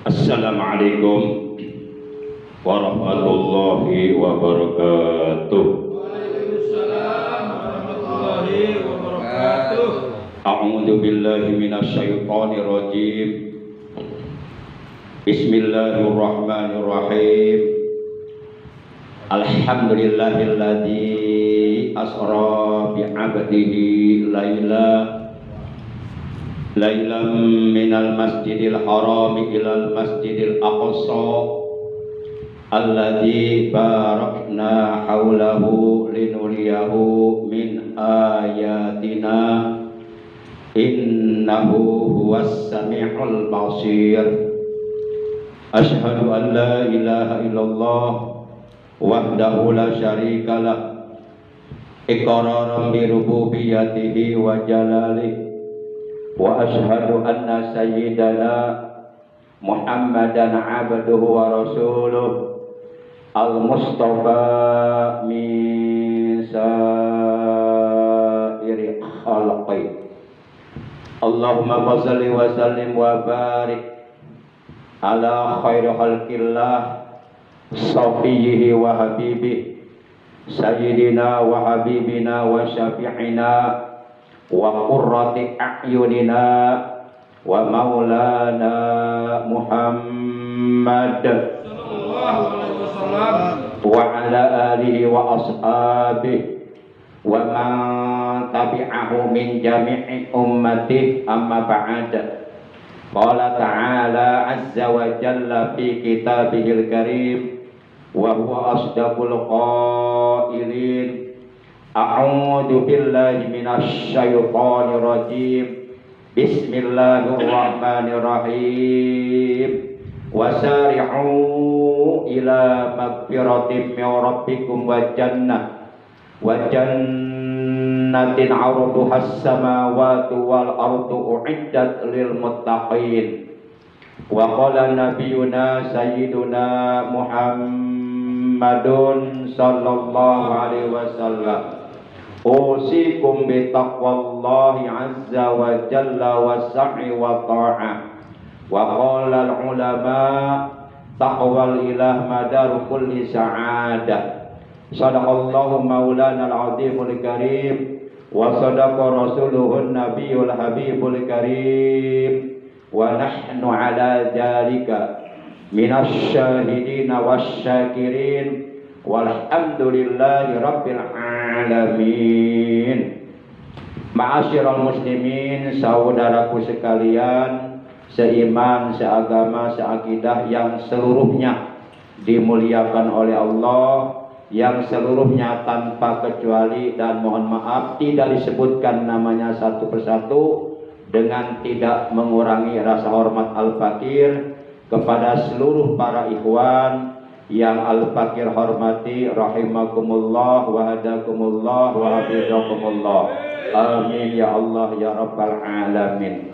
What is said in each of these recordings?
Assalamualaikum warahmatullahi wabarakatuh. Waalaikumsalam warahmatullahi wabarakatuh. A'udzu billahi minasyaitonir rajim. Bismillahirrahmanirrahim. Alhamdulillahilladzi asra bi 'abdihi lailam minal masjidil haram ilal masjidil aqsa alladzi barakna haulahu linuriyahu min ayatina innahu huwas sami'ul basir. Asyhadu an la ilaha illallah wahdahu la syarikalah iqraran bi rububiyyatihi wa jalalihi wa asyhadu anna sayyidana Muhammadan abduhu wa rasuluh al-mustafa min sa'iri khalqi. Allahumma shalli wa sallim wa barik ala khairi khalqillah safiyhi wa habibihi sayyidina wa habibina wa syafi'ina wa qurrati a'yunina wa maulana Muhammad sallallahu alaihi wasallam wa ala alihi wa ashabihi wa man tabi'ahu min jami'i ummati amma ba'd. Qala ta'ala azza wa jalla fi kitabihil karim wa huwa asdaqul qailin. A'udzu billahi minasy syaithanir rajim. Bismillahirrahmanirrahim. Wasari'u ila magfiratin min rabbikum wa jannatin 'arduhas samawati wal ardu u'iddat lil muttaqin. Wa qala nabiyyuna sayyiduna Muhammadun sallallahu alaihi wasallam usikum bi taqwallahi azza wa jalla wa sa'i wa ta'ah. Wa qala al ulama taqwal ilah madar kulli sa'adah. Sadaqallahu maulana al azimul karim wa sadaqa rasuluhun nabiyul habibul karim wa nahnu ala dhalika minasy syahidina wasyakirin walhamdulillahi rabbil alamin. Ma'asyiral muslimin, saudaraku sekalian, seiman, seagama, seakidah yang seluruhnya dimuliakan oleh Allah, yang seluruhnya tanpa kecuali dan mohon maaf tidak disebutkan namanya satu persatu dengan tidak mengurangi rasa hormat al-fakir kepada seluruh para ikhwan yang al-fakir hormati rahimakumullah wa hadakumullah wa hafizakumullah. Amin ya Allah ya rabbal alamin.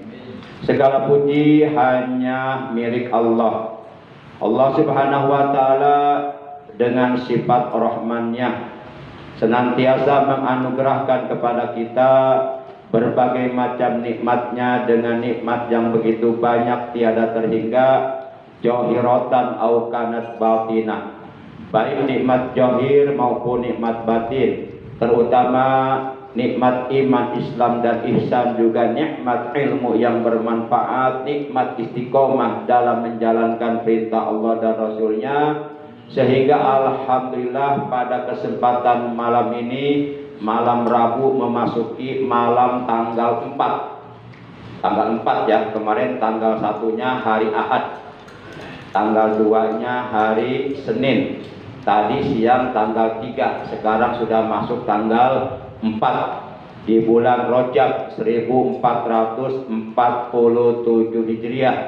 Segala puji hanya milik Allah. Allah Subhanahu wa taala dengan sifat rahmannya senantiasa menganugerahkan kepada kita berbagai macam nikmatnya dengan nikmat yang begitu banyak tiada terhingga, jahiratan au kanat batinah, baik nikmat jahir maupun nikmat batin, terutama nikmat iman, Islam dan ihsan, juga nikmat ilmu yang bermanfaat, nikmat istiqomah dalam menjalankan perintah Allah dan Rasulnya, sehingga alhamdulillah pada kesempatan malam ini, malam Rabu memasuki malam tanggal 4. Tanggal 4 ya, kemarin tanggal 1-nya hari Ahad, tanggal 2-nya hari Senin, tadi siang tanggal 3, sekarang sudah masuk tanggal 4. di bulan Rajab 1447 Hijriah,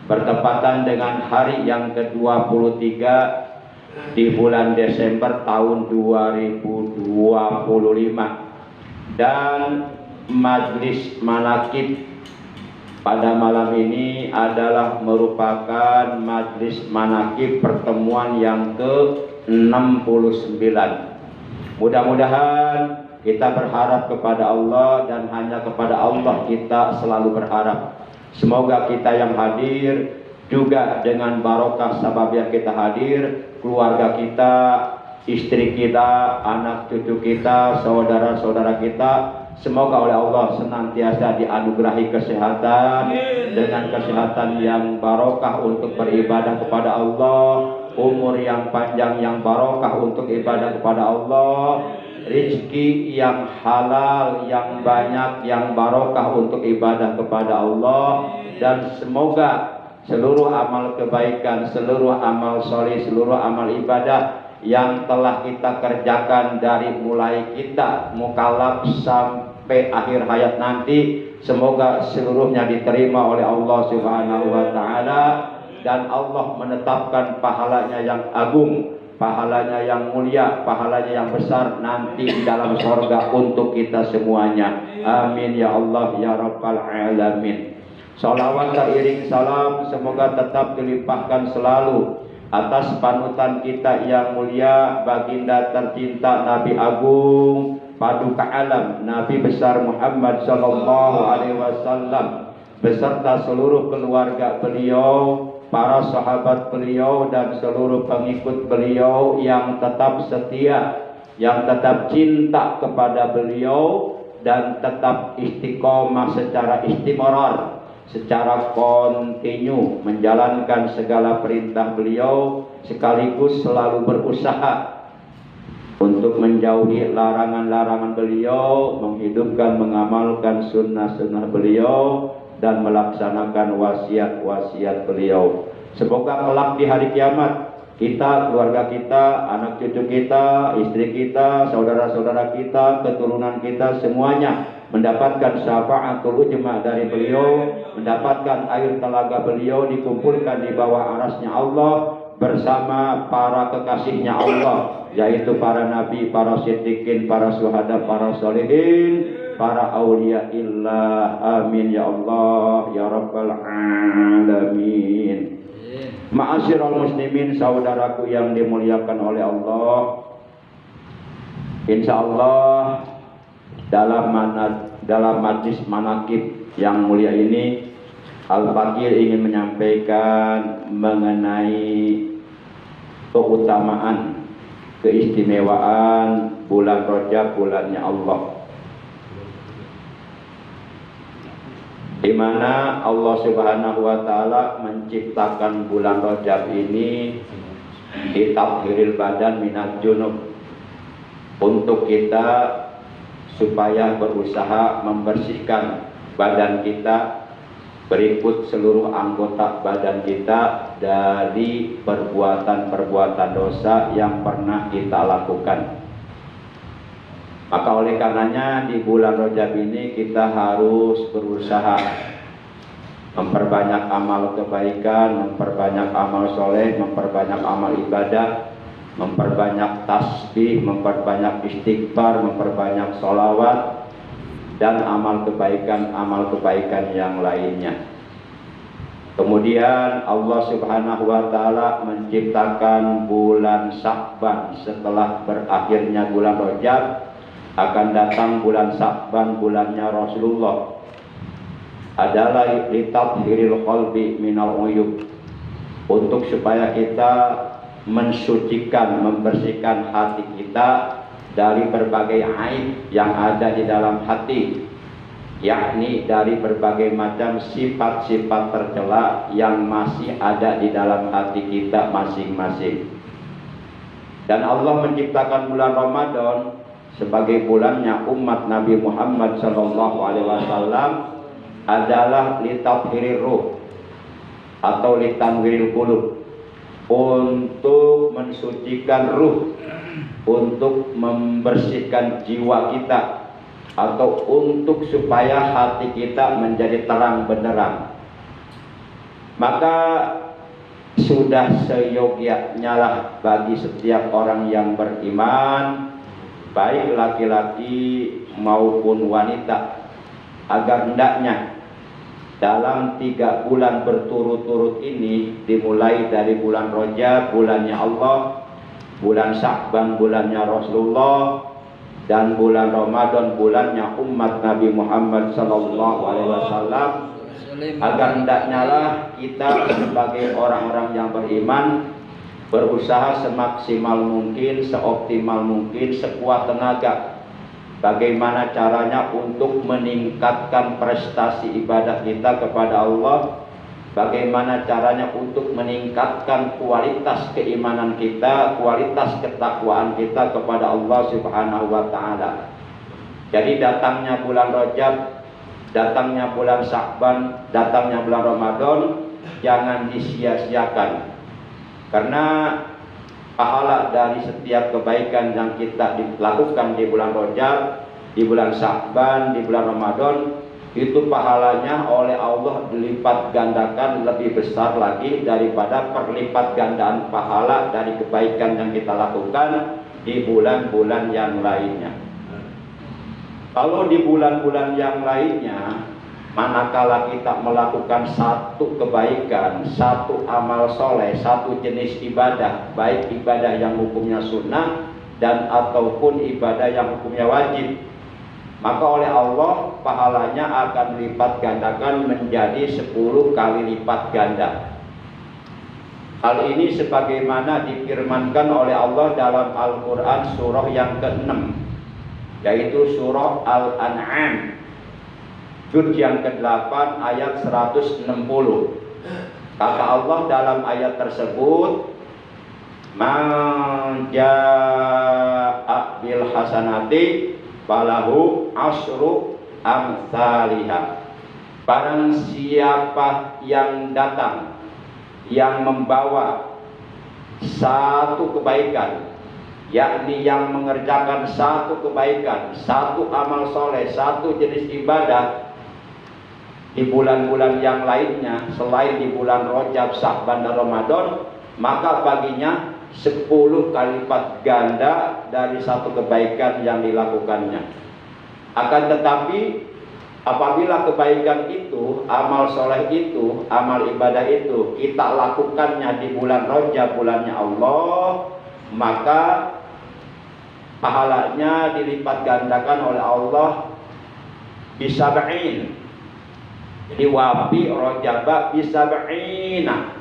bertepatan dengan hari yang ke-23 di bulan Desember tahun 2025. Dan majlis manaqib pada malam ini adalah merupakan majlis manaqib pertemuan yang ke-69. Mudah-mudahan kita berharap kepada Allah dan hanya kepada Allah kita selalu berharap. Semoga kita yang hadir juga dengan barokah sabab yang kita hadir, keluarga kita, istri kita, anak cucu kita, saudara-saudara kita, semoga oleh Allah senantiasa dianugerahi kesehatan, dengan kesehatan yang barokah untuk beribadah kepada Allah, umur yang panjang yang barokah untuk ibadah kepada Allah, rezeki yang halal, yang banyak, yang barokah untuk ibadah kepada Allah, dan semoga seluruh amal kebaikan, seluruh amal soleh, seluruh amal ibadah yang telah kita kerjakan dari mulai kita mukallaf sampai akhir hayat nanti, semoga seluruhnya diterima oleh Allah Subhanahu wa taala, dan Allah menetapkan pahalanya yang agung, pahalanya yang mulia, pahalanya yang besar nanti di dalam surga untuk kita semuanya. Amin ya Allah ya rabbal alamin. Salawat seiring salam semoga tetap dilimpahkan selalu atas panutan kita yang mulia, baginda tercinta Nabi Agung Paduka Alam, Nabi besar Muhammad sallallahu alaihi wasallam, beserta seluruh keluarga beliau, para sahabat beliau, dan seluruh pengikut beliau yang tetap setia, yang tetap cinta kepada beliau, dan tetap istiqomah secara istimrar, secara kontinu menjalankan segala perintah beliau, sekaligus selalu berusaha untuk menjauhi larangan-larangan beliau, menghidupkan, mengamalkan sunnah-sunnah beliau, dan melaksanakan wasiat-wasiat beliau. Semoga kelak di hari kiamat kita, keluarga kita, anak cucu kita, istri kita, saudara-saudara kita, keturunan kita semuanya mendapatkan syafaatul ujma dari beliau, mendapatkan air telaga beliau, dikumpulkan di bawah arasnya Allah bersama para kekasihnya Allah, yaitu para nabi, para siddiqin, para syuhada, para sholihin, para aulia illah. Amin ya Allah ya rabbal alamin. Ma'asyiral muslimin, saudaraku yang dimuliakan oleh Allah, insyaallah dalam majlis manaqib yang mulia ini, Al-Fakir ingin menyampaikan mengenai keutamaan, keistimewaan bulan Rajab, bulannya Allah, di mana Allah Subhanahu wa taala menciptakan bulan Rajab ini di tathhiril badan minal junub, untuk kita supaya berusaha membersihkan badan kita, berikut seluruh anggota badan kita dari perbuatan-perbuatan dosa yang pernah kita lakukan. Maka oleh karenanya di bulan Rajab ini kita harus berusaha memperbanyak amal kebaikan, memperbanyak amal soleh, memperbanyak amal ibadah, memperbanyak tasbih, memperbanyak istighfar, memperbanyak sholawat, dan amal kebaikan yang lainnya. Kemudian Allah Subhanahu wa taala menciptakan bulan Sya'ban. Setelah berakhirnya bulan Rajab, akan datang bulan Sya'ban, bulannya Rasulullah, adalah litathhiril qalbi minal uyub, untuk supaya kita mensucikan, membersihkan hati kita dari berbagai aib yang ada di dalam hati, yakni dari berbagai macam sifat-sifat tercela yang masih ada di dalam hati kita masing-masing. Dan Allah menciptakan bulan Ramadan sebagai bulannya umat Nabi Muhammad SAW adalah litathhirir ruh atau litanwiril qulub, untuk mensucikan ruh, untuk membersihkan jiwa kita atau untuk supaya hati kita menjadi terang benderang, maka sudah seyogyanya lah bagi setiap orang yang beriman, baik laki-laki maupun wanita, agar hendaknya dalam 3 bulan berturut-turut ini, dimulai dari bulan Rajab, bulannya Allah, bulan Sya'ban, bulannya Rasulullah, dan bulan Ramadan, bulannya umat Nabi Muhammad sallallahu alaihi wasallam, agar hendaknya lah kita sebagai orang-orang yang beriman berusaha semaksimal mungkin, seoptimal mungkin, sekuat tenaga, bagaimana caranya untuk meningkatkan prestasi ibadah kita kepada Allah, bagaimana caranya untuk meningkatkan kualitas keimanan kita, kualitas ketakwaan kita kepada Allah Subhanahu wa taala. Jadi datangnya bulan Rajab, datangnya bulan Sya'ban, datangnya bulan Ramadan jangan disia-siakan, karena pahala dari setiap kebaikan yang kita lakukan di bulan Rajab, di bulan Sya'ban, di bulan Ramadan, itu pahalanya oleh Allah dilipat gandakan lebih besar lagi daripada perlipat gandaan pahala dari kebaikan yang kita lakukan di bulan-bulan yang lainnya. Kalau di bulan-bulan yang lainnya, manakala kita melakukan satu kebaikan, satu amal soleh, satu jenis ibadah, baik ibadah yang hukumnya sunnah dan ataupun ibadah yang hukumnya wajib, maka oleh Allah pahalanya akan dilipat gandakan menjadi 10 kali lipat ganda. Hal ini sebagaimana difirmankan oleh Allah dalam Al-Quran surah yang ke-6, yaitu surah Al-An'am, juz yang ke-8 ayat 160. Kata Allah dalam ayat tersebut, "Man jaa'a bil hasanati falahu asyru amsalihha." Barang siapa yang datang, yang membawa satu kebaikan, yakni yang mengerjakan satu kebaikan, satu amal soleh, satu jenis ibadah di bulan-bulan yang lainnya selain di bulan Rajab, Sya'ban dan Ramadan, maka baginya 10 kali lipat ganda dari satu kebaikan yang dilakukannya. Akan tetapi apabila kebaikan itu, amal soleh itu, amal ibadah itu kita lakukannya di bulan Rajab, bulannya Allah, maka pahalanya dilipat gandakan oleh Allah bisab'in. Jadi wafi Rajab bisab'ina,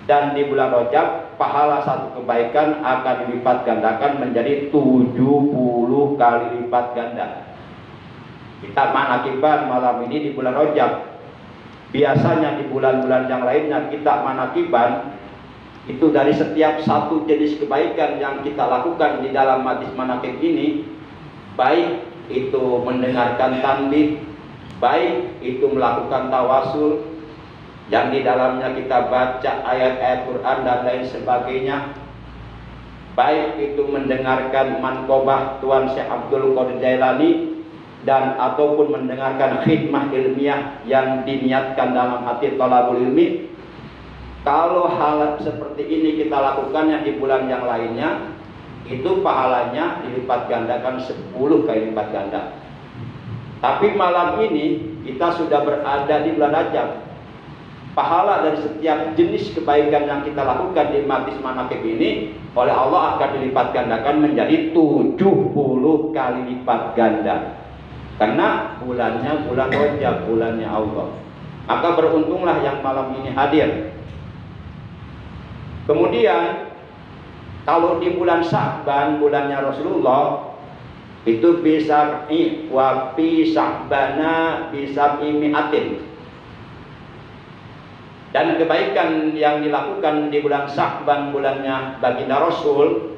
dan di bulan Rajab pahala satu kebaikan akan dilipat gandakan menjadi 70 kali lipat ganda. Kita manakiban malam ini di bulan Rajab. Biasanya di bulan-bulan yang lainnya kita manakiban itu dari setiap satu jenis kebaikan yang kita lakukan di dalam majlis manakib ini, baik itu mendengarkan tanbih, baik itu melakukan tawasul yang di dalamnya kita baca ayat-ayat Quran dan lain sebagainya, baik itu mendengarkan manqobah Tuan Syekh Abdul Qadir Jailani, dan ataupun mendengarkan khidmah ilmiah yang diniatkan dalam hati thalabul ilmi. Kalau hal seperti ini kita lakukannya di bulan yang lainnya, itu pahalanya dilipat gandakan 10 kali lipat ganda. Tapi malam ini kita sudah berada di bulan Rajab. Pahala dari setiap jenis kebaikan yang kita lakukan di majlis manakib ini oleh Allah akan dilipat gandakan menjadi 70 kali lipat ganda. Karena bulannya bulan Rajab, bulannya Allah. Maka beruntunglah yang malam ini hadir. Kemudian kalau di bulan Sya'ban, bulannya Rasulullah, itu bisa wa fi Sya'bana bisa mi'atin. Dan kebaikan yang dilakukan di bulan Sya'ban, bulannya baginda Rasul,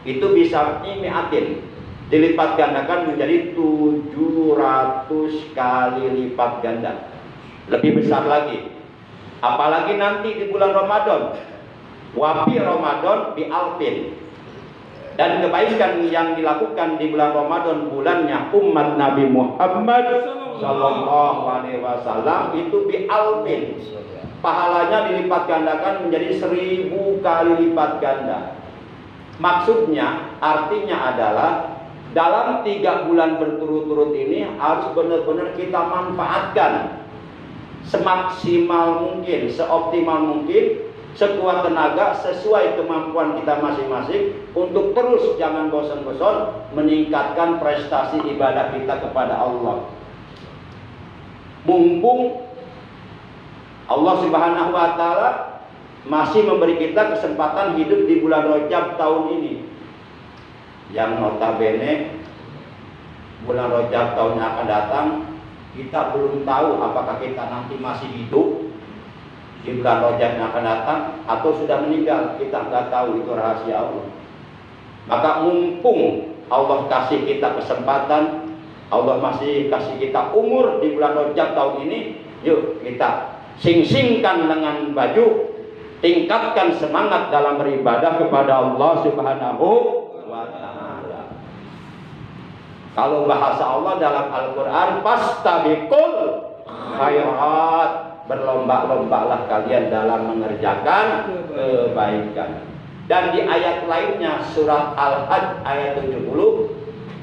itu bisa mi'atin, dilipat gandakan menjadi 700 kali lipat ganda. Lebih besar lagi. Apalagi nanti di bulan Ramadan. Wafi Ramadan bi alfin. Dan kebaikan yang dilakukan di bulan Ramadan, bulannya umat Nabi Muhammad Sallallahu Alaihi Wasallam, itu bi'alfin, pahalanya dilipat gandakan menjadi 1000 kali lipat ganda. Maksudnya, artinya adalah dalam 3 bulan berturut-turut ini harus benar-benar kita manfaatkan semaksimal mungkin, seoptimal mungkin, sekuat tenaga, sesuai kemampuan kita masing-masing, untuk terus jangan bosan-bosan meningkatkan prestasi ibadah kita kepada Allah. Mumpung Allah Subhanahu wa Ta'ala masih memberi kita kesempatan hidup di bulan Rajab tahun ini, yang notabene bulan Rajab tahun yang akan datang kita belum tahu apakah kita nanti masih hidup di bulan Rajab yang akan datang atau sudah meninggal. Kita nggak tahu, itu rahasia Allah. Maka mumpung Allah kasih kita kesempatan, Allah masih kasih kita umur di bulan Rajab tahun ini, yuk kita sing-singkan dengan baju, tingkatkan semangat dalam beribadah kepada Allah Subhanahu wa Ta'ala. Kalau bahasa Allah dalam Al-Quran, fastabiqul khairat, berlomba-lombalah kalian dalam mengerjakan kebaikan. Dan di ayat lainnya, surat Al-Hajj ayat 70,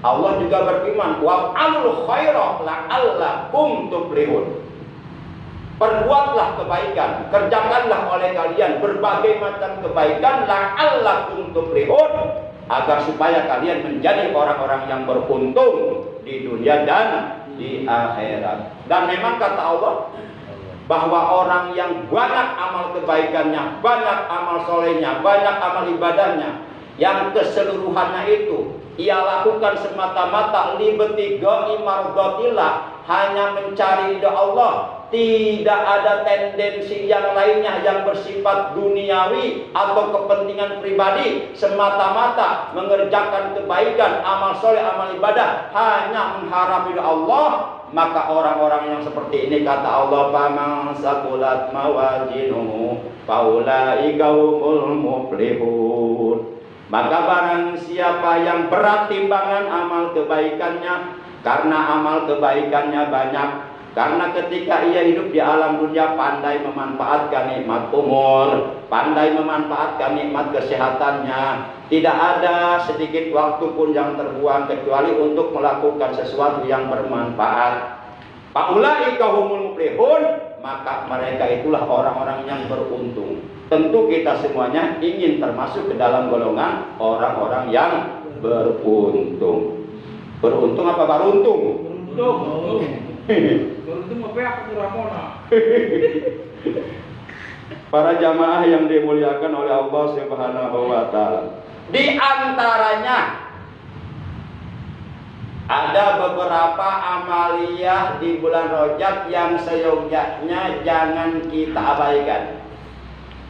Allah juga berfirman, wa'alul khairah la'allakum tuflihun. Perbuatlah kebaikan, kerjakanlah oleh kalian berbagai macam kebaikan, la'allakum tuflihun, agar supaya kalian menjadi orang-orang yang beruntung di dunia dan di akhirat. Dan memang kata Allah bahwa orang yang banyak amal kebaikannya, banyak amal solehnya, banyak amal ibadahnya, yang keseluruhannya itu ia lakukan semata-mata libtighai mardatillah, hanya mencari ridha Allah, tidak ada tendensi yang lainnya yang bersifat duniawi atau kepentingan pribadi, semata-mata mengerjakan kebaikan, amal soleh, amal ibadah, hanya mengharap ridha Allah. Maka orang-orang yang seperti ini, kata Allah, faman saqulat mawazinuhu faulaika humul muflihun. Maka barang siapa yang berat timbangan amal kebaikannya, karena amal kebaikannya banyak, karena ketika ia hidup di alam dunia pandai memanfaatkan nikmat umur, pandai memanfaatkan nikmat kesehatannya, tidak ada sedikit waktu pun yang terbuang kecuali untuk melakukan sesuatu yang bermanfaat. Faulaika humul muflihun, maka mereka itulah orang-orang yang beruntung. Tentu kita semuanya ingin termasuk ke dalam golongan orang-orang yang beruntung. Beruntung apa beruntung? Beruntung. Beruntung apa ya, aku Ramona. Para jamaah yang dimuliakan oleh Allah Subhanahu wa Ta'ala, di antaranya ada beberapa amaliyah di bulan Rajab yang seyogyanya jangan kita abaikan,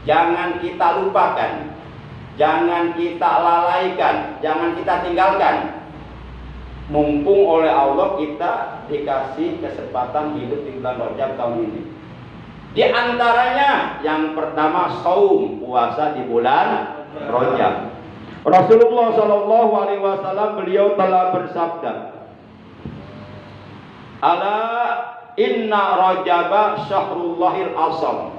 jangan kita lupakan, jangan kita lalaikan, jangan kita tinggalkan. Mumpung oleh Allah kita dikasih kesempatan hidup di bulan Rajab tahun ini. Di antaranya yang pertama, saum, puasa di bulan Rajab. Rasulullah Shallallahu Alaihi Wasallam beliau telah bersabda, ala inna Rajaba syahrullahil asam,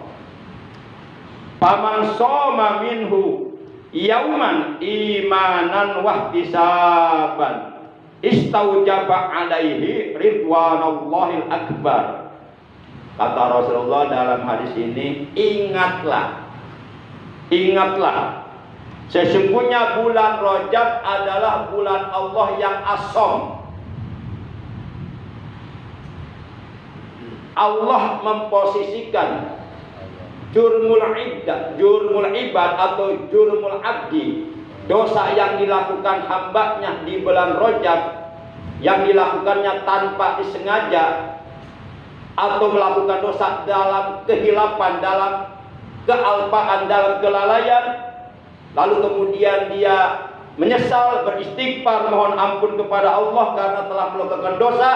paman soma minhu yauman imanan wahtisaban istaujaba alaihi ridwanallahil akbar. Kata Rasulullah dalam hadis ini, ingatlah, sesungguhnya bulan Rajab adalah bulan Allah yang asam. Allah memposisikan jurmul ibad atau jurmul abdi, dosa yang dilakukan hambanya di bulan Rajab, yang dilakukannya tanpa disengaja, atau melakukan dosa dalam kehilapan, dalam kealpaan, dalam kelalaian, lalu kemudian dia menyesal, beristighfar, mohon ampun kepada Allah karena telah melakukan dosa.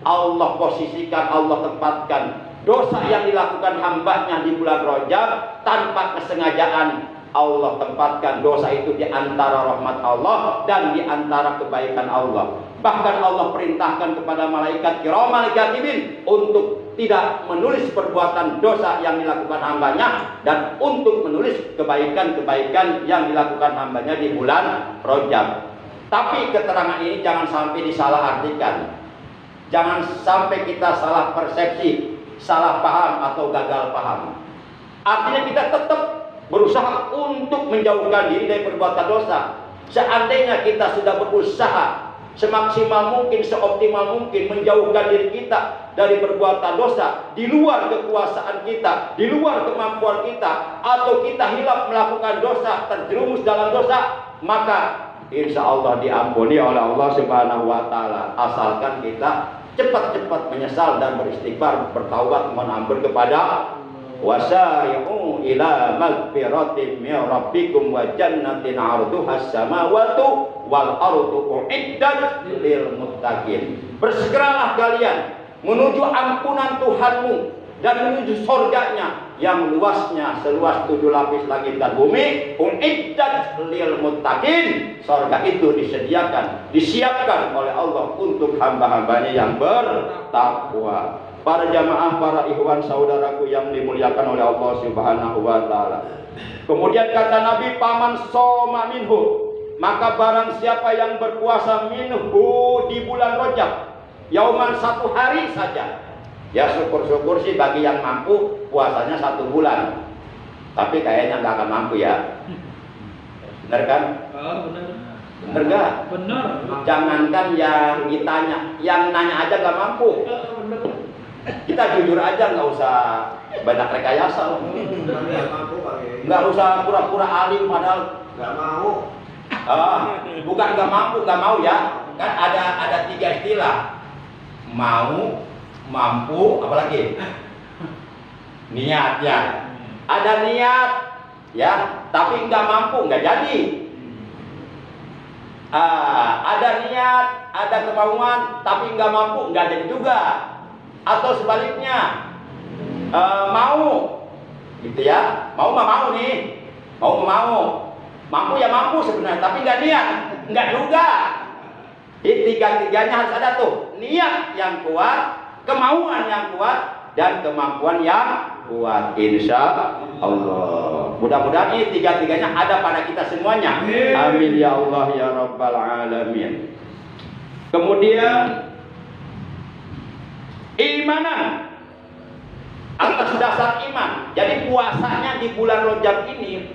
Allah posisikan, Allah tempatkan dosa yang dilakukan hambanya di bulan Rajab tanpa kesengajaan, Allah tempatkan dosa itu di antara rahmat Allah dan di antara kebaikan Allah. Bahkan Allah perintahkan kepada malaikat kiraman katibin untuk tidak menulis perbuatan dosa yang dilakukan hambanya dan untuk menulis kebaikan-kebaikan yang dilakukan hambanya di bulan Rajab. Tapi keterangan ini jangan sampai disalahartikan. Jangan sampai kita salah persepsi, salah paham atau gagal paham. Artinya kita tetap berusaha untuk menjauhkan diri dari perbuatan dosa. Seandainya kita sudah berusaha semaksimal mungkin, seoptimal mungkin menjauhkan diri kita dari perbuatan dosa di luar kekuasaan kita, di luar kemampuan kita, atau kita hilaf melakukan dosa, terjerumus dalam dosa, maka insya Allah diampuni oleh Allah Subhanahu wa Ta'ala, asalkan kita cepat-cepat menyesal dan beristighfar, bertaubat, mohon ampun kepada wasari'u ila magfiratin min rabbikum wa jannatin 'arduhas samawati wal ardu uiddat lil muttaqin. Bersegeralah kalian menuju ampunan Tuhanmu dan menuju surganya yang luasnya seluas 7 lapis langit dan bumi. Uiddat lil muttaqin. Surga itu disediakan, disiapkan oleh Allah untuk hamba-hambanya yang bertakwa. Para jamaah, para ikhwan saudaraku yang dimuliakan oleh Allah Subhanahu wa Ta'ala. Kemudian kata Nabi, paman soma minhu, maka barang siapa yang berpuasa minhu di bulan Rajab, yauman 1 hari saja. Ya syukur-syukur sih bagi yang mampu puasanya 1 bulan. Tapi kayaknya nggak akan mampu ya. Benar kan? Oh, benar. Benar nggak? Benar. Jangankan yang ditanya, yang nanya aja nggak mampu. Benar. Kita jujur aja, nggak usah banyak rekayasa. Nggak usah pura-pura alim padahal Nggak mau. bukan nggak mampu, nggak mau ya. Kan ada 3 istilah. Mau, mampu, apalagi niat ya. Ada niat ya, tapi nggak mampu, nggak jadi. Ada niat, ada kemauan, tapi nggak mampu, nggak jadi juga. Atau sebaliknya, mau, gitu ya. Mau nih, mau, mampu ya mampu sebenarnya, tapi nggak niat, nggak juga. Di 3-tiganya harus ada tuh, niat yang kuat, kemauan yang kuat, dan kemampuan yang kuat. Insya Allah. Mudah-mudahan ini 3-tiganya ada pada kita semuanya. Amin ya Allah ya Rabbal Alamin. Kemudian imanan, atas dasar iman. Jadi puasanya di bulan Rajab ini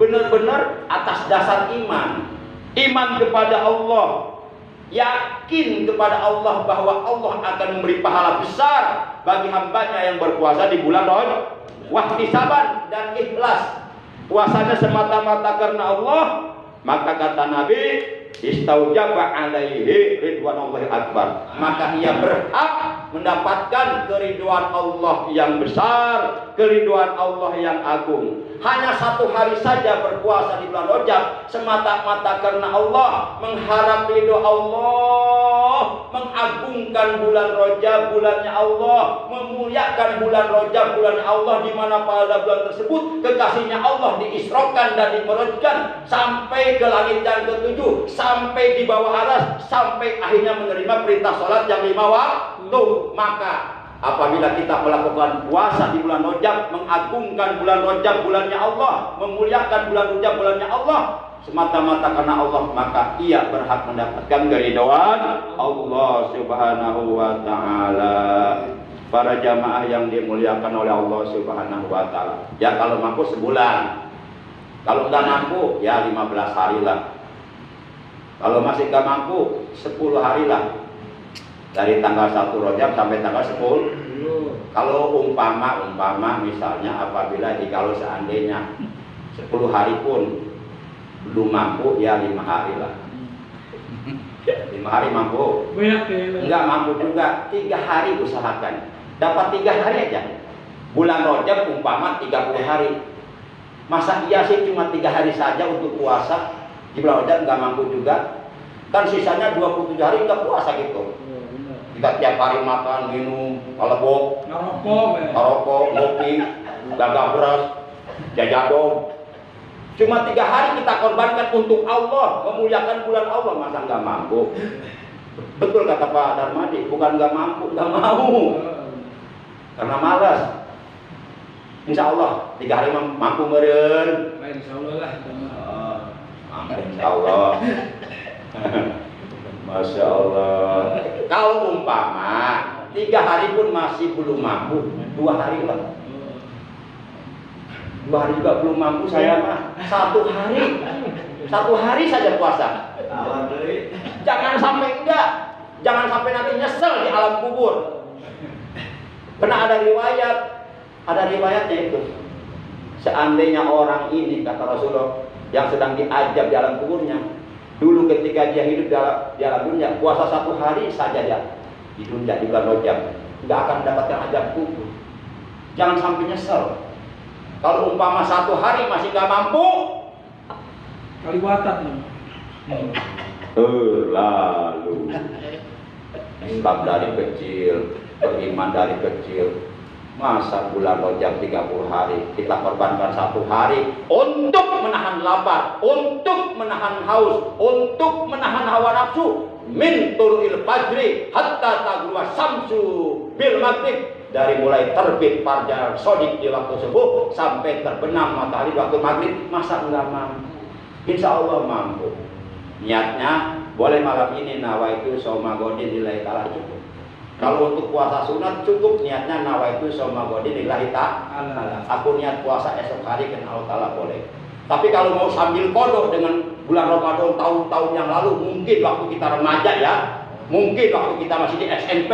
benar-benar atas dasar iman. Iman kepada Allah, yakin kepada Allah bahwa Allah akan memberi pahala besar bagi hambanya yang berpuasa di bulan Rajab. Wahtisaban dan ikhlas, puasanya semata-mata karena Allah. Maka kata Nabi, istaujaba alaihi ridwanullahi akbar, maka ia berhak mendapatkan keridhaan Allah yang besar, keridhaan Allah yang agung. Hanya 1 hari saja berpuasa di bulan Rajab semata-mata karena Allah, mengharap ridho Allah, mengagungkan bulan Rajab, bulannya Allah, memuliakan bulan Rajab, bulannya Allah, di mana pada bulan tersebut kekasihnya Allah diisrokan dan dimerajkan sampai ke langit yang ke-7, sampai di bawah aras, sampai akhirnya menerima perintah sholat yang 5 waktu. Maka apabila kita melakukan puasa di bulan Rajab, mengagungkan bulan Rajab, bulannya Allah, memuliakan bulan Rajab, bulannya Allah, semata-mata karena Allah, maka ia berhak mendapatkan keridhaan Allah Subhanahu wa Ta'ala. Para jamaah yang dimuliakan oleh Allah Subhanahu wa Ta'ala. Ya kalau mampu sebulan, kalau nggak mampu ya 15 hari lah. Kalau masih nggak mampu 10 hari lah. Dari tanggal 1 Rajab sampai tanggal 10. Kalau umpama misalnya apabila kalau seandainya 10 hari pun belum mampu ya 5 hari lah. 5 hari mampu. Enggak mampu juga 3 hari usahakan. Dapat 3 hari aja. Bulan Rajab umpama 30 hari. Masa iya sih cuma 3 hari saja untuk puasa? Di bulan Rajab nggak mampu juga. Kan sisanya 27 hari nggak puasa gitu. Kita tiap hari makan, minum, ngelebok, ngerokok, ngopi, gagah beras, jajadom. Cuma 3 hari kita korbankan untuk Allah, memuliakan bulan Allah, masa nggak mampu? Betul kata Pak Darmadi, bukan nggak mampu, nggak mau, karena malas. Insya Allah 3 hari mampu meren. Insya Allah lah. Insya Allah. Masya Allah. Kalau umpama 3 hari pun masih belum mampu, 2 hari lah. 2 hari juga belum mampu saya mah. 1 hari, 1 hari saja puasa. Jangan sampai enggak, jangan sampai nanti nyesel di alam kubur. Karena ada riwayatnya itu. Seandainya orang ini, kata Rasulullah, yang sedang diajab di alam kuburnya, dulu ketika dia hidup di alam dunia, puasa 1 hari saja dia di dunia di bulan Rajab, nggak akan mendapatkan ajab kubur. Jangan sampai nyesel. Kalau umpama 1 hari masih nggak mampu, Kaliwatan. lalu Islam dari kecil, beriman dari kecil, masa bulan Rajab 30 hari kita korbankan 1 hari untuk menahan lapar, untuk menahan haus, untuk menahan hawa nafsu. Min tulu'il fajri hatta tagruba samsu bil maghrib, dari mulai terbit fajar sodik di waktu subuh sampai terbenam matahari di waktu maghrib. Masa enggak mampu? Insya Allah mampu. Niatnya boleh malam ini nawaitu saumagodin lillahi ta'ala cukup. Kalau untuk puasa sunat cukup niatnya nawaitu saumagodin lillahi ta'ala. Aku niat puasa esok hari karena Allah Ta'ala boleh. Tapi kalau mau sambil kodok dengan bulan Ramadan tahun-tahun yang lalu, mungkin waktu kita remaja ya, mungkin waktu kita masih di SMP,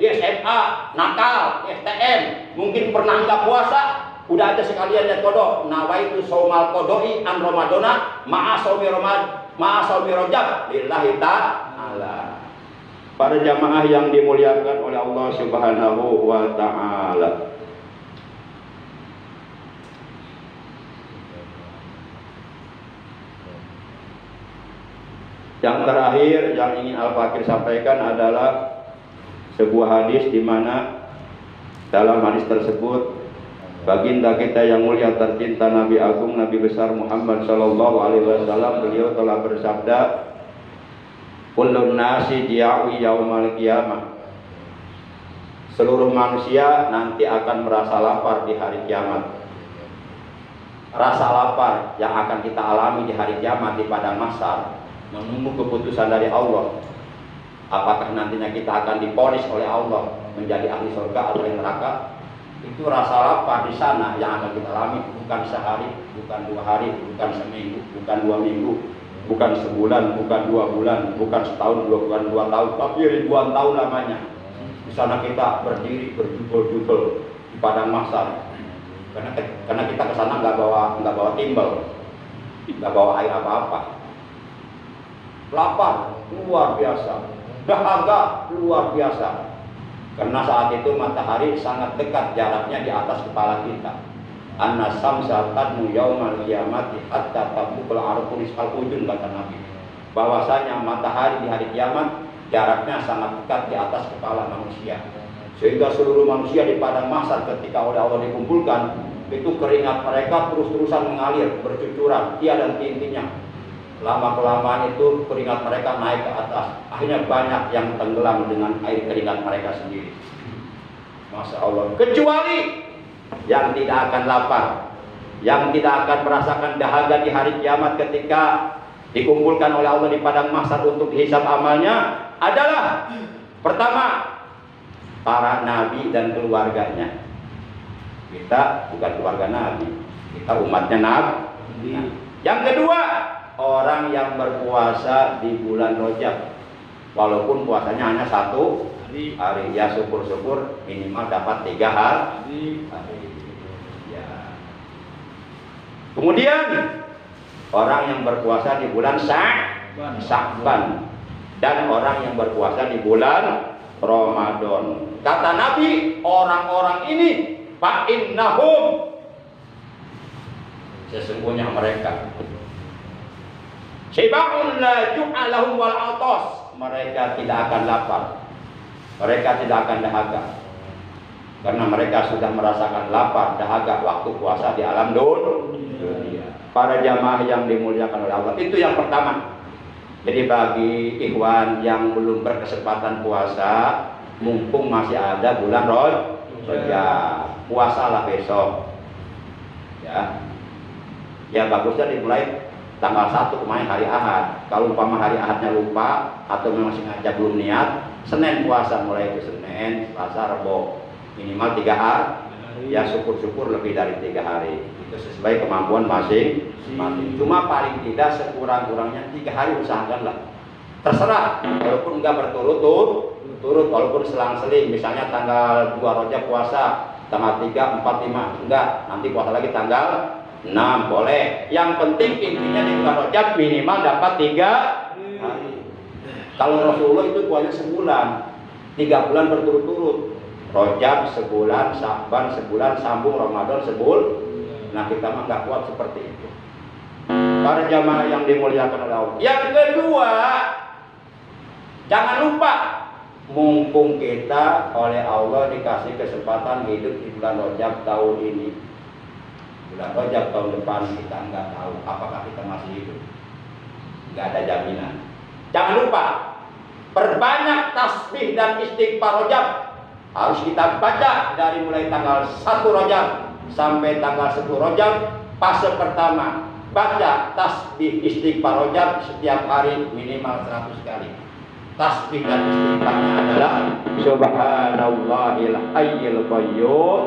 di SMA, nakal, di STM, mungkin pernah nggak puasa, udah aja sekalian lihat kodok. Nawaitu saumal kodoi an Ramadana ma'a saumi Rajab lillahi ta'ala. Para jamaah yang dimuliakan oleh Allah Subhanahu wa ta'ala, yang terakhir yang ingin Al-Fakir sampaikan adalah sebuah hadis di mana dalam hadis tersebut baginda kita yang mulia tercinta Nabi Agung Nabi besar Muhammad sallallahu alaihi wasallam, beliau telah bersabda, kullun nasi ja'u yaumal qiyamah, seluruh manusia nanti akan merasa lapar di hari kiamat. Rasa lapar yang akan kita alami di hari kiamat di padang mahsyar, menunggu keputusan dari Allah. Apakah nantinya kita akan diponis oleh Allah menjadi ahli surga atau neraka? Itu rasa lapar di sana yang akan kita alami, bukan sehari, bukan 2 hari, bukan seminggu, bukan 2 minggu, bukan sebulan, bukan 2 bulan, bukan setahun, bukan 2 tahun, tapi ribuan tahun lamanya. Di sana kita berdiri berjubel-jubel di padang mahsyar. Karena kita ke sana nggak bawa timbel, nggak bawa air apa-apa. Lapar luar biasa, dahaga luar biasa, karena saat itu matahari sangat dekat jaraknya di atas kepala kita. Anna samsa tadnu yaumal qiyamati hatta tabukul arqul isal ujun, kata Nabi, bahwasanya matahari di hari kiamat jaraknya sangat dekat di atas kepala manusia, sehingga seluruh manusia di padang mahsyar ketika oleh Allah dikumpulkan, itu keringat mereka terus-terusan mengalir bercucuran tiada henti-hentinya. Lama-kelamaan itu keringat mereka naik ke atas, akhirnya banyak yang tenggelam dengan air keringat mereka sendiri. Masya Allah. Kecuali yang tidak akan lapar, yang tidak akan merasakan dahaga di hari kiamat ketika dikumpulkan oleh Allah di padang mahsyar untuk dihisab amalnya adalah pertama, para nabi dan keluarganya. Kita bukan keluarga nabi, kita umatnya nabi. Yang kedua, orang yang berpuasa di bulan Rajab, walaupun puasanya hanya 1 hari, ya syukur-syukur minimal dapat 3 hari. Ya. Kemudian orang yang berpuasa di bulan Sya'ban dan orang yang berpuasa di bulan Ramadan. Kata Nabi, orang-orang ini fa innahum, sesungguhnya mereka Syiba'un la ju'a lahum wal atas, mereka tidak akan lapar, mereka tidak akan dahaga. karena mereka sudah merasakan lapar dahaga waktu puasa di alam dunia. Para jamaah yang dimuliakan oleh Allah, itu yang pertama. Jadi bagi ikhwan yang belum berkesempatan puasa, mumpung masih ada bulan Rajab, puasalah besok. Ya bagusnya dimulai tanggal 1 kemarin hari Ahad. Kalau umpama hari Ahadnya lupa atau memang sengaja belum niat, Senin puasa, mulai ke Senin, Selasa, Rabu, minimal 3 hari. Ya syukur-syukur lebih dari 3 hari. Itu sesuai kemampuan masing-masing. Cuma paling tidak sekurang-kurangnya 3 hari usahakanlah. Terserah, walaupun enggak berturut-turut, walaupun selang-seling. Misalnya tanggal 2 Rajab puasa, tanggal 3, 4, 5 enggak, nanti puasa lagi tanggal 6 boleh. Yang penting intinya di bulan Rajab minimal dapat 3 hari. Kalau Rasulullah itu puasa sebulan, 3 bulan berturut-turut. Rajab sebulan, Sya'ban sebulan, sambung Ramadan sebulan. Nah kita mah nggak kuat seperti itu. Para jamaah yang dimuliakan oleh Allah. Yang kedua, jangan lupa, mumpung kita oleh Allah dikasih kesempatan hidup di bulan Rajab tahun ini. Bulan Rajab tahun depan kita nggak tahu apakah kita masih hidup. Nggak ada jaminan. Jangan lupa, perbanyak tasbih dan istighfar Rajab. Harus kita baca dari mulai tanggal 1 Rajab sampai tanggal 10 Rajab. Fase pertama, baca tasbih istighfar Rajab setiap hari minimal 100 kali. Tasbih dan istighfarnya adalah Subhanallahil hayyil qayyum,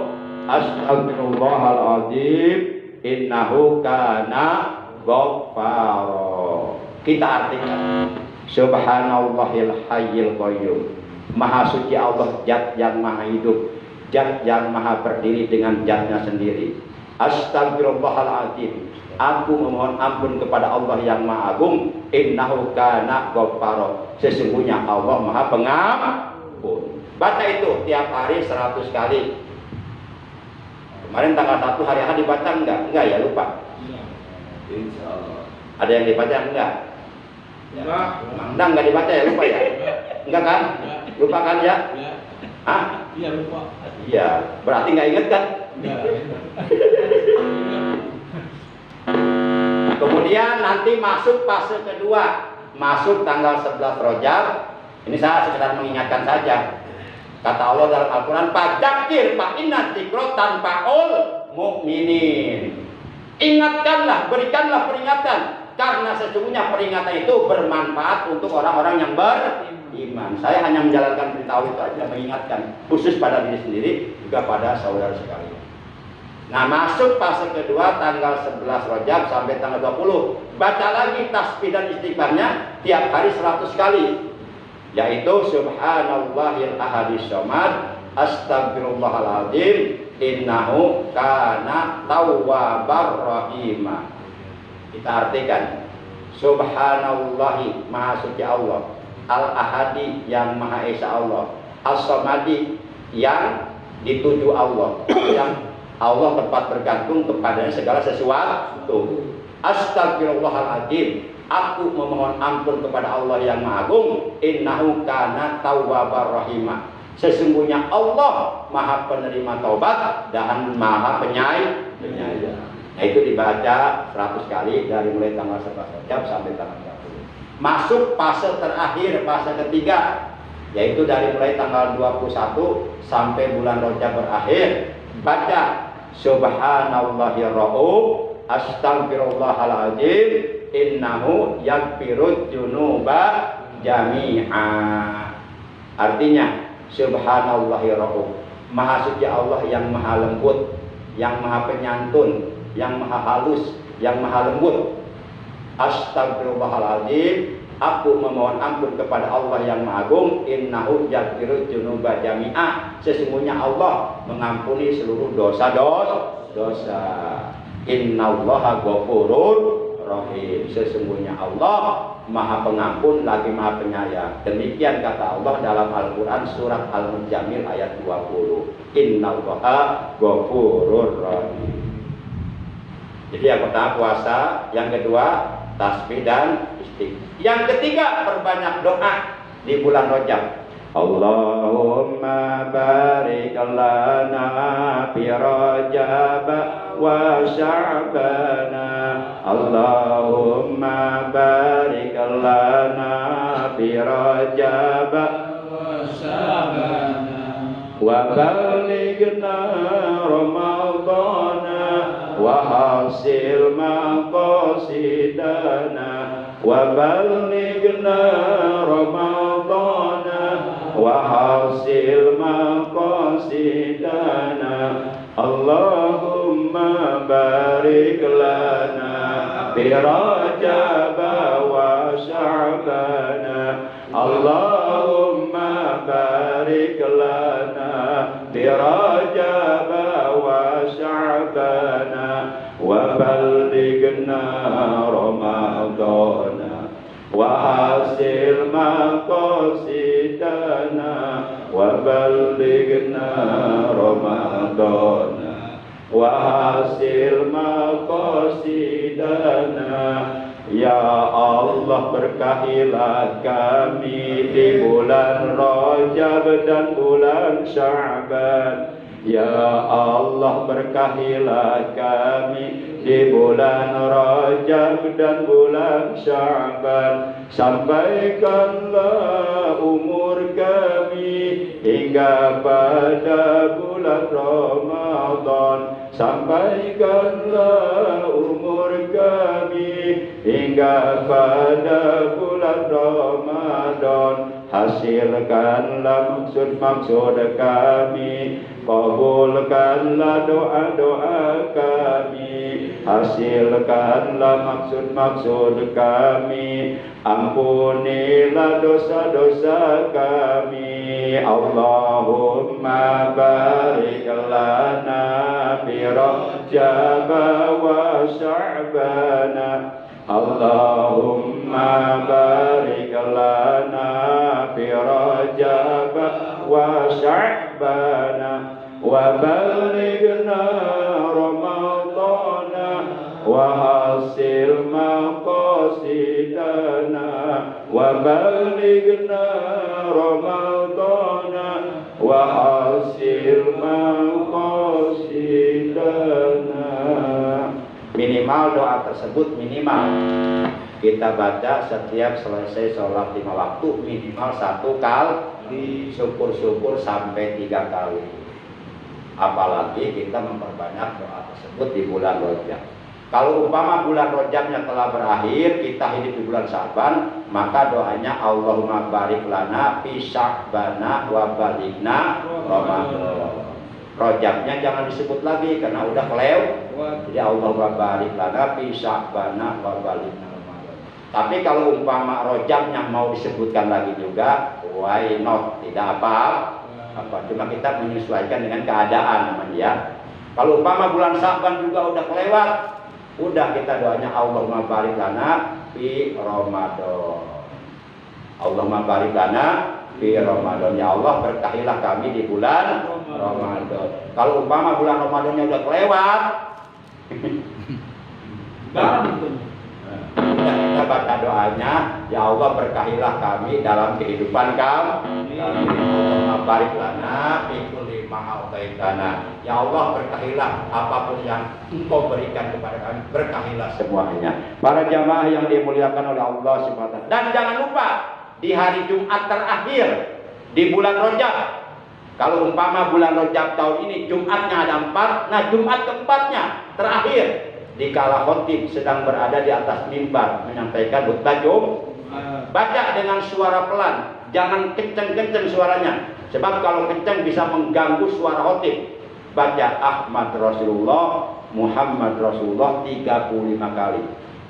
Astagfirullahal azim, innahu kana ghaffara. Kita artikan Subhanallahil hayyil qayyum, Maha suci Allah, zat yang maha hidup, zat yang maha berdiri dengan zatnya sendiri. Astagfirullahaladzim, aku memohon ampun kepada Allah yang maha agung. Innahu kana ghaffara, sesungguhnya Allah maha pengampun. Baca itu tiap hari 100 kali. Kemarin tanggal 1 hari Ahad dibaca enggak? Enggak ya, lupa. Insya Allah. Ada yang dibaca enggak? Enggak dibaca ya, lupa ya? Enggak kan? Lupa kan ya? Hah? Iya lupa. Iya, berarti nggak inget kan? Kemudian nanti masuk fase kedua, masuk tanggal 11 Rajab. Ini saya sekedar mengingatkan saja. Kata Allah dalam Al-Quran, "Fadzakir fa inna dzikra tanfa'ul mu'minin." Ingatkanlah, berikanlah peringatan, karena sesungguhnya peringatan itu bermanfaat untuk orang-orang yang beriman. Saya hanya menjalankan perintah Allah itu aja, mengingatkan khusus pada diri sendiri, juga pada saudara sekalian. Nah, masuk fase kedua tanggal 11 Rajab sampai tanggal 20. Baca lagi tasbih dan istighfarnya tiap hari 100 kali. Yaitu Subhanallahil ahadis samad, Astagfirullahaladzim, innahu kana tawwabar rahimah. Kita artikan Subhanallahi, maha suci Allah, Al-Ahadi, yang maha esa Allah, As-Samadi, yang dituju Allah, yang Allah tempat bergantung kepadanya segala sesuatu. Astagfirullahaladzim, aku memohon ampun kepada Allah yang maha agung. Innahu kana tawwabar rahimah, sesungguhnya Allah maha penerima taubat dan maha penyayang. Nah itu dibaca 100 kali dari mulai tanggal 11 Rajab sampai tanggal 30. Masuk fase terakhir, fase ketiga, yaitu dari mulai tanggal 21 sampai bulan Rajab berakhir. Baca Subhanallahir Rauf, Astagfirullahaladzim, innahu yaghfirudz dzunuba jami'a. Artinya Subhanallahir Rauf, maha suci Allah yang maha lembut, yang maha penyantun, yang maha halus, yang maha lembut. Astagfirullahaladzim, aku memohon ampun kepada Allah yang maha agung. Innahu yaghfirudz dzunuba jami'a, sesungguhnya Allah mengampuni seluruh dosa-dosa. Innallaha ghafurur rahim, sesungguhnya Allah maha pengampun lagi maha penyayang. Demikian kata Allah dalam Al-Quran surat Al-Mujammil ayat 20. Innallaha ghafurur rahim. Jadi yang pertama puasa, yang kedua tasbih dan istighfar. Yang ketiga, perbanyak doa di bulan Rajab. Allahumma barik lana fi Rajab wa Sya'bana. Allahumma barik lana fi Rajab wa Sya'bana wa balighna Ramadana wa hasil maqasidana wa balighna Ramadana wa hasil maqasidana. Allahumma barik lana fi Rajab wa Sya'bana. Allahumma barik lana fi Rajab wa Sya'bana wa balighna Ramadana wa hasil maqasidana wa balighna Ramadana wa hasil maqasidana. Ya Allah, berkahilah kami di bulan Rajab dan bulan Sya'ban. Ya Allah, berkahilah kami di bulan Rajab dan bulan Sya'ban. Sampaikanlah umur kami hingga pada bulan Ramadan. Sampaikanlah umur kami hingga pada bulan Ramadan. Hasilkanlah maksud-maksud kami, kabulkanlah doa-doa kami. Hasilkanlah maksud-maksud kami, ampunilah dosa-dosa kami. Allahumma barik lana fi Rajab wa Sya'bana. Allahumma barik lana fi Rajab wa Sya'bana wa balighna Ramadana wa hasil maqasidana wa balighna Ramadana wa hasil maqasidana. Minimal doa tersebut kita baca setiap selesai sholat 5 waktu, minimal 1 kali, syukur-syukur sampai 3 kali. Apalagi kita memperbanyak doa tersebut di bulan Rajab. Kalau umpama bulan Rajabnya telah berakhir, kita hidup di bulan Sya'ban, maka doanya Allahumma barik lana fi Sya'bana wa balighna Ramadan. Rajabnya jangan disebut lagi karena udah kelewat. Jadi Allahumma barik lana fi Sya'bana wa balighna Ramadan. Tapi kalau umpama Rajabnya mau disebutkan lagi juga, why not? Tidak apa-apa. Cuma kita menyesuaikan dengan keadaan namanya ya. Kalau umpama bulan Sya'ban juga udah kelewat, udah kita doanya Allahumma barik lana fi Ramadan. Allahumma barik lana fi Ramadan. Ya Allah, berkahilah kami di bulan Ramadan. Kalau umpama bulan Ramadannya udah kelewat, kita baca doanya, ya Allah, berkahilah kami dalam kehidupan kami. Allahumma barik lana fi kulli ma a'taitana. Ya Allah, berkahilah apapun yang Engkau berikan kepada kami, berkahilah semuanya. Para jamaah yang dimuliakan oleh Allah Subhanahu wa taala. Dan jangan lupa di hari Jumat terakhir di bulan Rajab. Kalau umpama bulan Rajab tahun ini Jumatnya ada 4, nah Jumat keempatnya terakhir dikala khotib sedang berada di atas mimbar menyampaikan khutbah Jumat, baca dengan suara pelan, jangan kenceng-kenceng suaranya, sebab kalau kenceng bisa mengganggu suara khotib. Baca Ahmad Rasulullah, Muhammad Rasulullah 35 kali.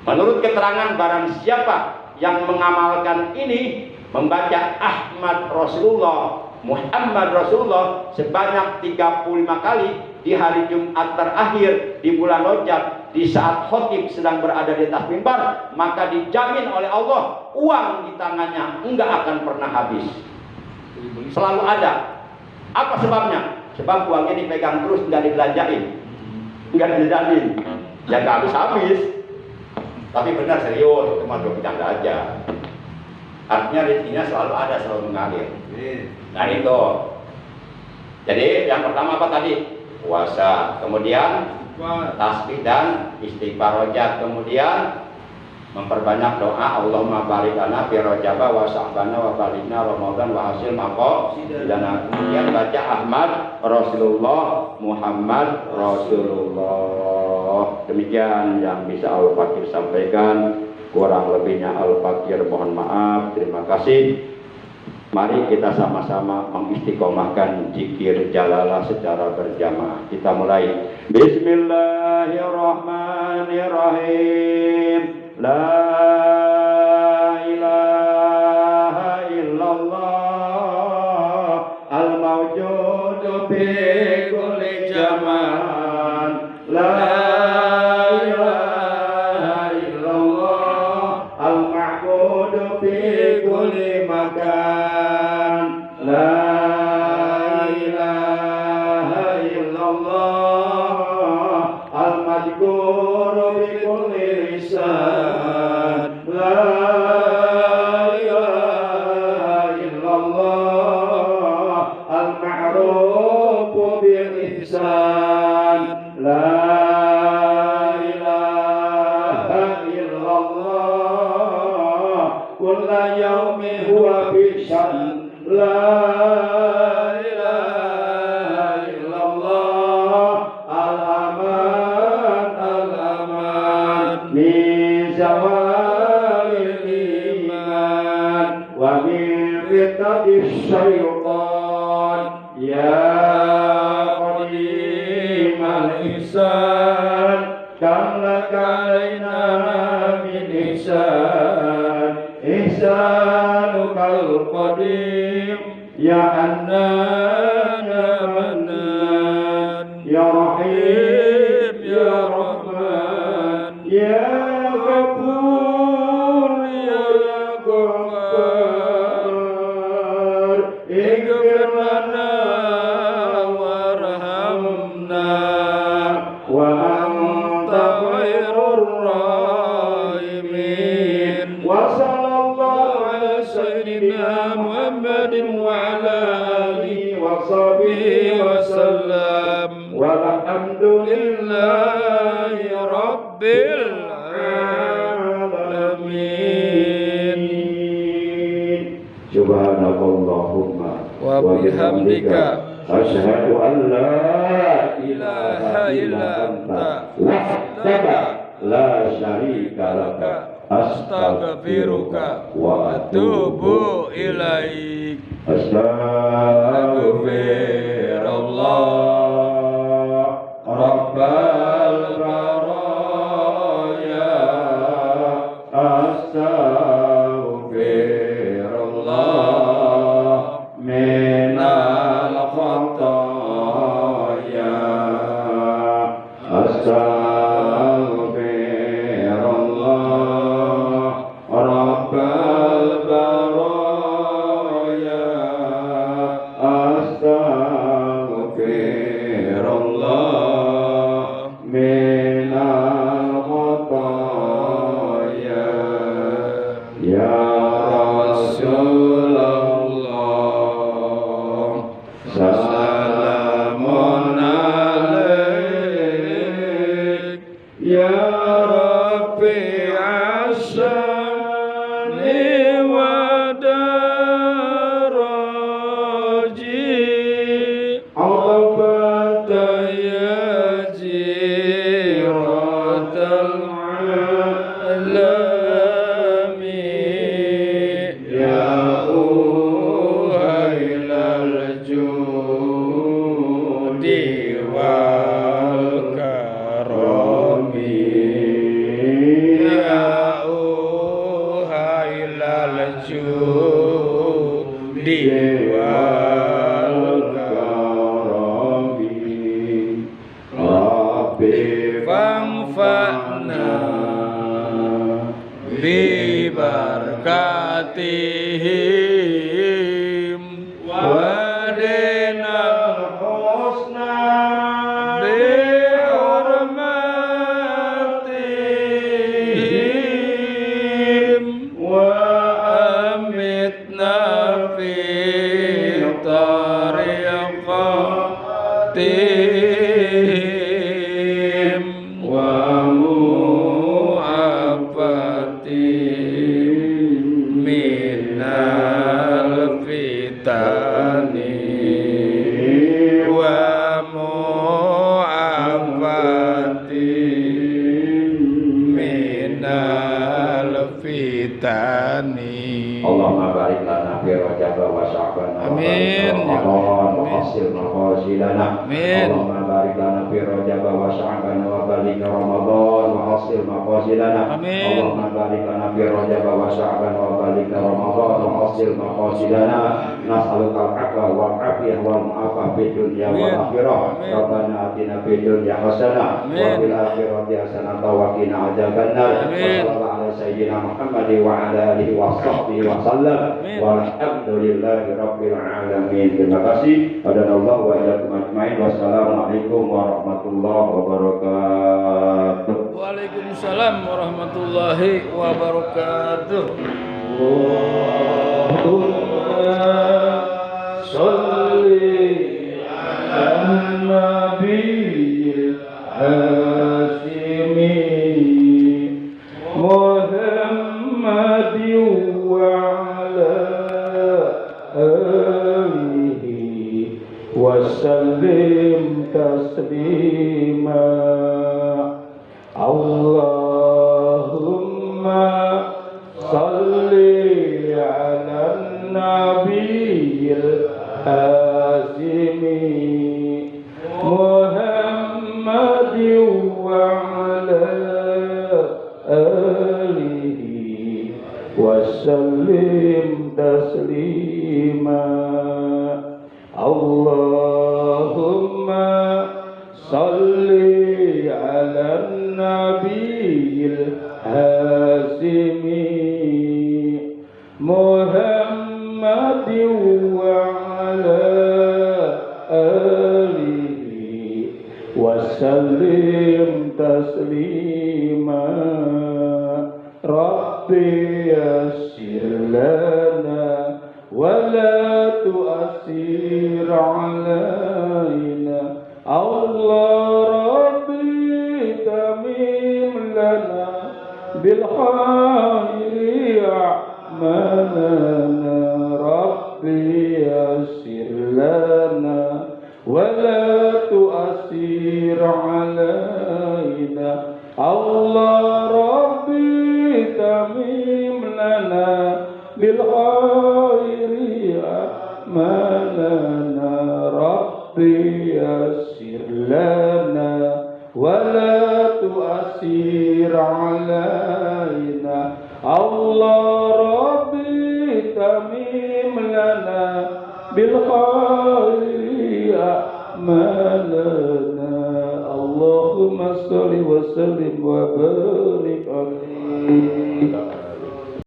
Menurut keterangan barang siapa yang mengamalkan ini, membaca Ahmad Rasulullah, Muhammad Rasulullah sebanyak 35 kali di hari Jumat terakhir di bulan Rajab, di saat khotib sedang berada di atas mimbar, maka dijamin oleh Allah uang di tangannya enggak akan pernah habis, selalu ada. Apa sebabnya? Sebab uangnya dipegang terus, enggak dibelanjain, enggak dijamin, ya enggak habis-habis. Tapi benar, serius, itu mah bercanda aja. Artinya rezekinya selalu ada, selalu mengalir. Nah itu. Jadi yang pertama apa tadi? Puasa. Kemudian tasbih dan istighfar rojak. Kemudian memperbanyak doa, Allahumma barik lana fi rajaba wa sya'bana wa balikna ramadan wa hasil maqo. Dan kemudian baca Ahmad Rasulullah Muhammad Rasulullah. Demikian yang bisa Al-Fakir sampaikan. Kurang lebihnya Al-Fakir mohon maaf. Terima kasih. Mari kita sama-sama mengistiqomahkan zikir jalalah secara berjamaah. Kita mulai. Bismillahirrahmanirrahim. La ilaha illallah al-mawjudu fi kulli zaman. La ilaha illallah al-ma'budu fi kulli makan. La ilaha illallah al-madhkuru bi kulli lisan. Syaitan ya qadimal ihsan kam lakaina min ihsan ihsanukal qadim ya annan manan ya rahim ya rahman ya ghafur ya ghaffar. Ighfir lana warhamna wa anta khairur rahimin. Wa sallallahu ala sayyidina Muhammadin wa ala alihi wa sahbihi wa sallam. Walhamdulillahi rabbil alamin. Subhanallahumma wa bihamdika asyhadu an la ilaha illa anta wahdaka la syarika laka astaghfiruka wa atubu ilaik. Astaghfirullah rabbal baraya astaghfirullah minal khataya astaghfirullah rabbal baraya astaghfirullah minal khataya ya Rasulullah salamun alaik ya Rabbi asani wa daraji abada ya jiratal alamin ya uhailal judi wal karami ya uhailal judi wal karami Rabbi fangfa'na bi barakatihim wa dina naqatim wa mu'afatim minal fitani wa mu'afatim minal fitani. Allahumma barik lana fi Rajab wa Sya'ban Amin. wa hasil maqasidana. Amin. Allahumma barik lana fi Rajab wa Sya'ban wa barik Ramadan wa hasil maqasidana. Amin. Allahumma barik lana fi Rajab wa Sya'ban wa barik Ramadan wa hasil maqasidana. Nas'aluka al-'afwa wal 'afiyah wal mu'afah fid dunya wal akhirah. Rabbana atina fid dunya hasanah wa fil akhirati hasanah wa qina adzabannar. Sallallahu alaihi sayyidina Muhammad wa ala alihi wa sahbihi wa sallam. Walhamdulillahi rabbil alamin. Terima kasih. Hadanallahu wa iyyakum ajmain. Wassalamualaikum warahmatullahi wabarakatuh. Waalaikumsalam warahmatullahi wabarakatuh. Allahumma sholli ala nabiyil hasimi Muhammadin wa ala alihi wa sallim taslima. Allahumma salli ala nabiyil hasimi Muhammadin wa ala alihi wa sallim taslima. Allahumma salli ala nabiyil hasimi Muhammadin wa ala alihi wa sallim taslima. Rabbi yassir lana wa la tu'assir alaina. Allah Rabbi tamim lana bil khairi a'malana. Rabbi yassir lana wa la tu'assir alaina. Allah Rabbi tamim lana bil khairi a'malana. Rabbi yassir lana wa la tu'assir alaina. Allah Rabbi tamim lana bil khairi a'malana. Allahumma salli wa sallim wa barik alaihi.